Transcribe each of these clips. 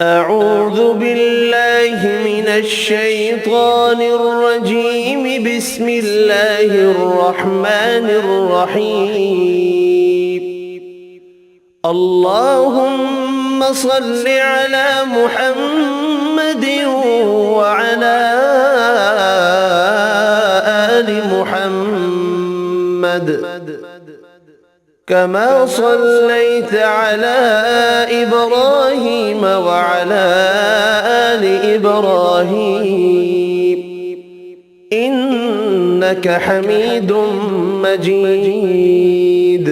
أعوذ بالله من الشيطان الرجيم. بسم الله الرحمن الرحيم. اللهم صل على محمد وعلى آل محمد كما صليت على إبراهيم وعلى آل إبراهيم إنك حميد مجيد.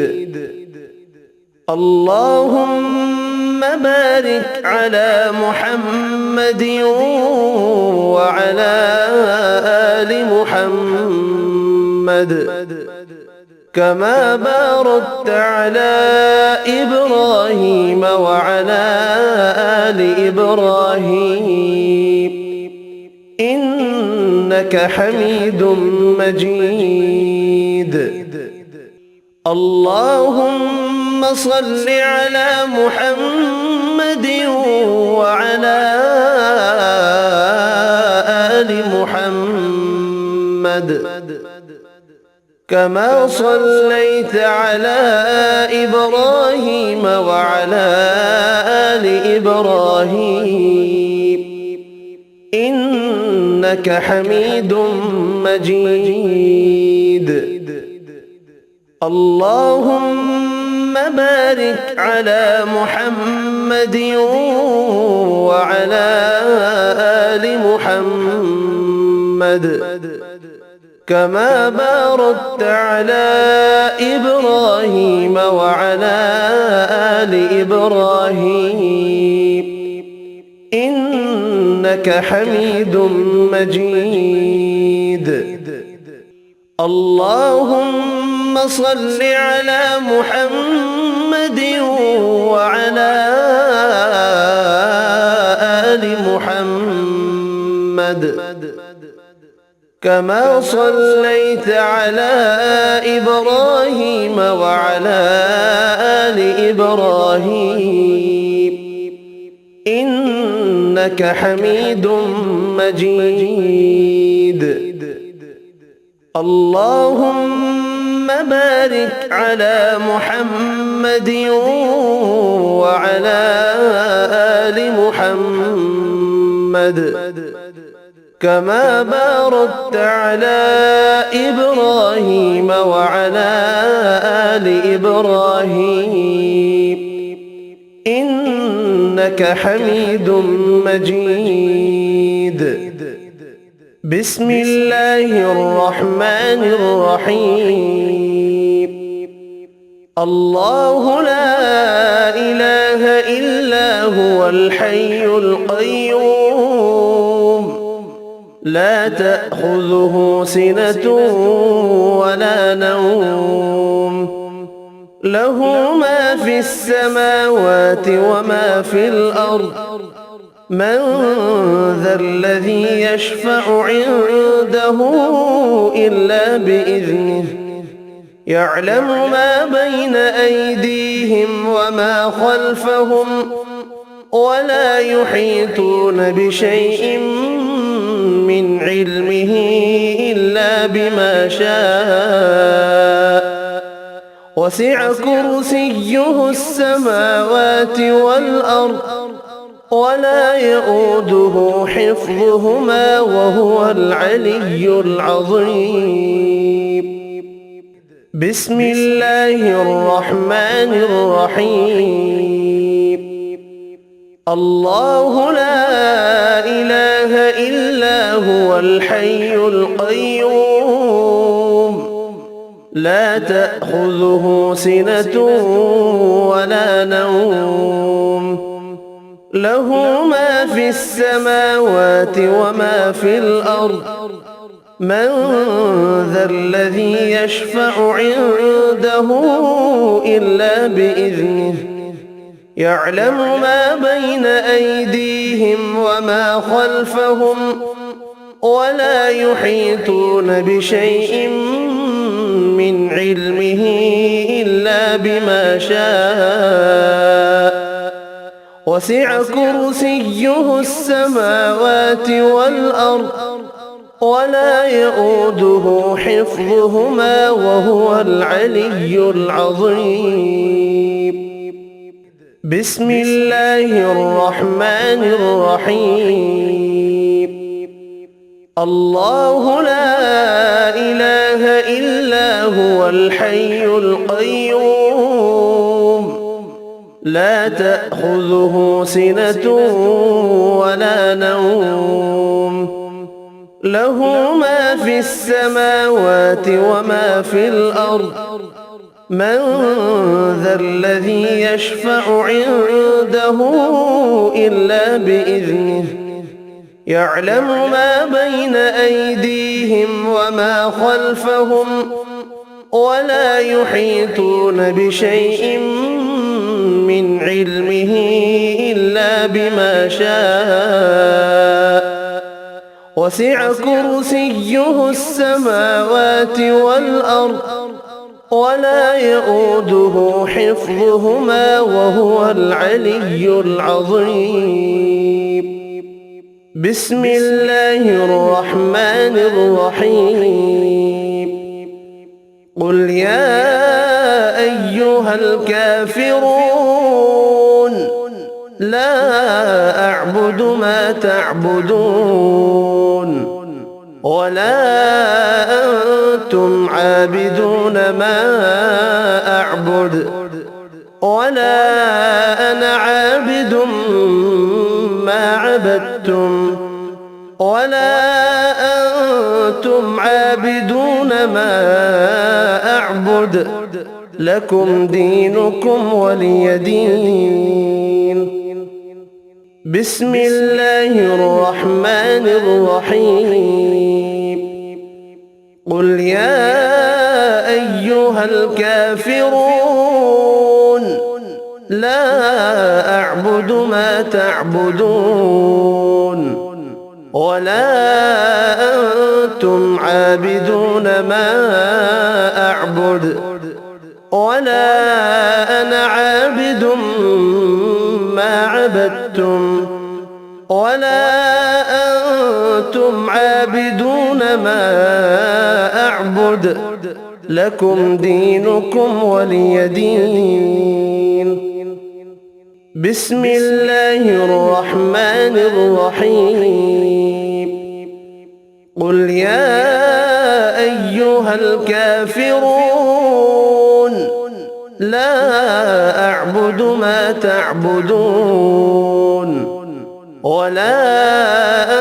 اللهم بارك على محمد وعلى آل محمد كما باركت على إبراهيم وعلى آل إبراهيم إنك حميد مجيد. اللهم صل على محمد وعلى آل محمد كما صليت على إبراهيم وعلى آل إبراهيم إنك حميد مجيد. اللهم بارك على محمد وعلى آل محمد كما باركت على إبراهيم وعلى آل إبراهيم إنك حميد مجيد. اللهم صل على محمد وعلى آل محمد كما صليت على إبراهيم وعلى آل إبراهيم إنك حميد مجيد. اللهم بارك على محمد وعلى آل محمد كما باركت على إبراهيم وعلى آل إبراهيم إنك حميد مجيد. بسم الله الرحمن الرحيم. الله لا إله إلا هو الحي القيوم لا تأخذه سنة ولا نوم له ما في السماوات وما في الأرض من ذا الذي يشفع عنده إلا بإذنه يعلم ما بين أيديهم وما خلفهم ولا يحيطون بشيء من علمه إلا بما شاء وسع كرسيه السماوات والأرض ولا يؤوده حفظهما وهو العلي العظيم. بسم الله الرحمن الرحيم. الله لا إله إلا هو الحي القيوم لا تأخذه سنة ولا نوم له ما في السماوات وما في الأرض من ذا الذي يشفع عنده إلا بإذنه يعلم ما بين أيديهم وما خلفهم ولا يحيطون بشيء من علمه إلا بما شاء وسع كرسيه السماوات والأرض ولا يؤوده حفظهما وهو العلي العظيم. بسم الله الرحمن الرحيم. الله لا إله إلا هو الحي القيوم لا تأخذه سنة ولا نوم له ما في السماوات وما في الأرض من ذا الذي يشفع عنده إلا بإذنه يعلم ما بين أيديهم وما خلفهم ولا يحيطون بشيء من علمه إلا بما شاء وسع كرسيه السماوات والأرض ولا يؤوده حفظهما وهو العلي العظيم. بسم الله الرحمن الرحيم. قل يا أيها الكافرون لا أعبد ما تعبدون ولا أنتم عابدون ما أعبد ولا أنا عابد ما عبدتم ولا أنتم عابدون ما أعبد لكم دينكم ولي دين. بسم الله الرحمن الرحيم. قل يا أيها الكافرون لا أعبد ما تعبدون ولا أنتم عابدون ما أعبد ولا أنا عابد ما عبدتم ولا أنتم عابدون ما أعبد لكم دينكم ولي دين. بسم الله الرحمن الرحيم. قل يا أيها الكافرون لا أعبد ما تعبدون ولا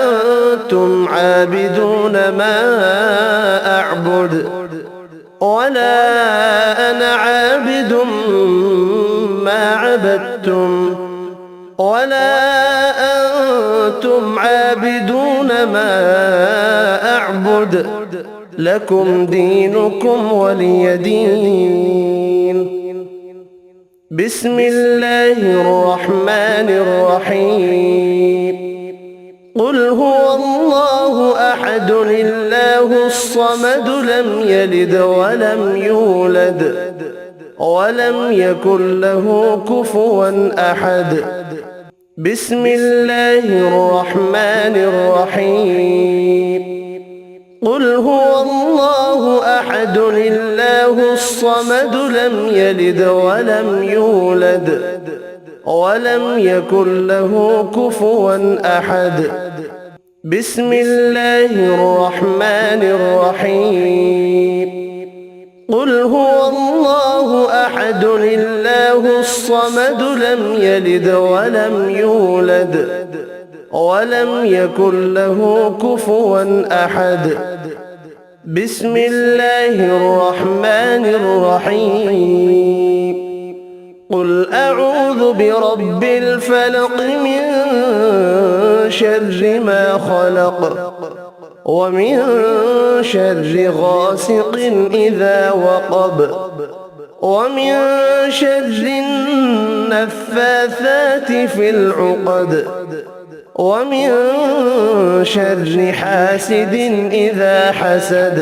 أنتم عابدون ما أعبد ولا أنا عابد ما عبدتم ولا أنتم عابدون ما أعبد لكم دينكم ولي دين. بسم الله الرحمن الرحيم. قل هو الله أحد الله الصمد لم يلد ولم يولد ولم يكن له كفوا أحد. بسم الله الرحمن الرحيم. قل هو الله أحد الله الصمد لم يلد ولم يولد ولم يكن له كفوا أحد. بسم الله الرحمن الرحيم. قل هو الله أحد الله الصمد لم يلد ولم يولد ولم يكن له كفوا أحد. بسم الله الرحمن الرحيم. قل أعوذ برب الفلق من شر ما خلق ومن شر غاسق إذا وقب ومن شر النفاثات في العقد ومن شر حاسد إذا حسد.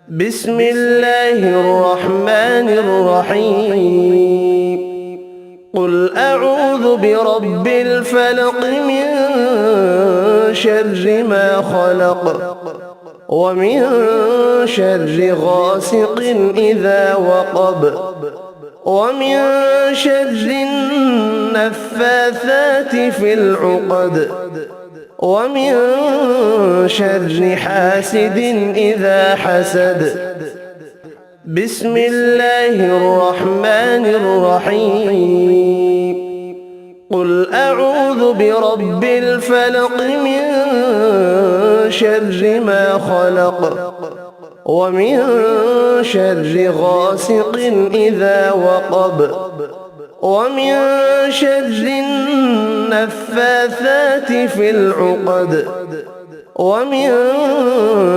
بسم الله الرحمن الرحيم. قل أعوذ برب الفلق من شر ما خلق ومن شر غاسق إذا وقب ومن شر النفاثات في العقد ومن شر حاسد إذا حسد بسم الله الرحمن الرحيم قل أعوذ برب الفلق من شر ما خلق ومن شر غاسق إذا وقب ومن شر النفاثات في العقد ومن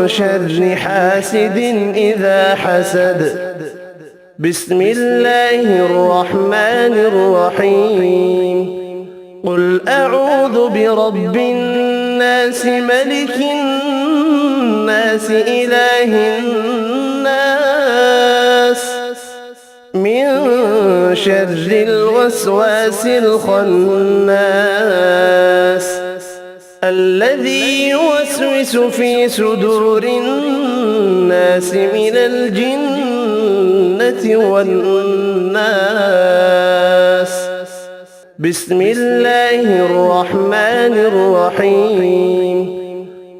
شر حاسد إذا حسد بسم الله الرحمن الرحيم قل أعوذ برب الناس ملك الناس إله الناس من شر الوسواس الخناس الذي يوسوس في صدور الناس من الجنة والناس بسم الله الرحمن الرحيم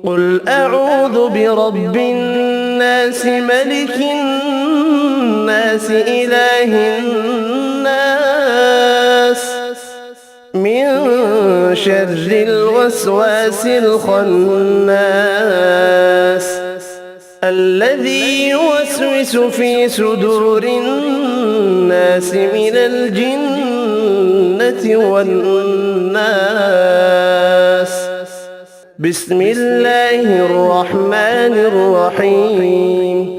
قل أعوذ برب الناس ملك الناس إله الناس من شر الوسواس الخناس الذي يوسوس في صدور الناس من الجنة والناس بسم الله الرحمن الرحيم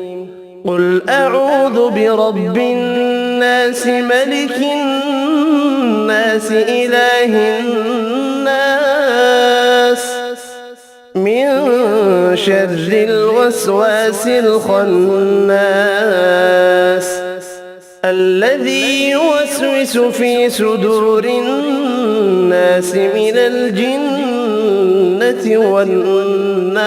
قل أعوذ برب الناس ملك الناس إله الناس من شر الوسواس الخناس الذي يوسوس في صدور الناس من الجنة والناس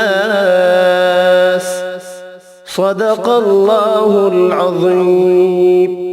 صدق الله العظيم.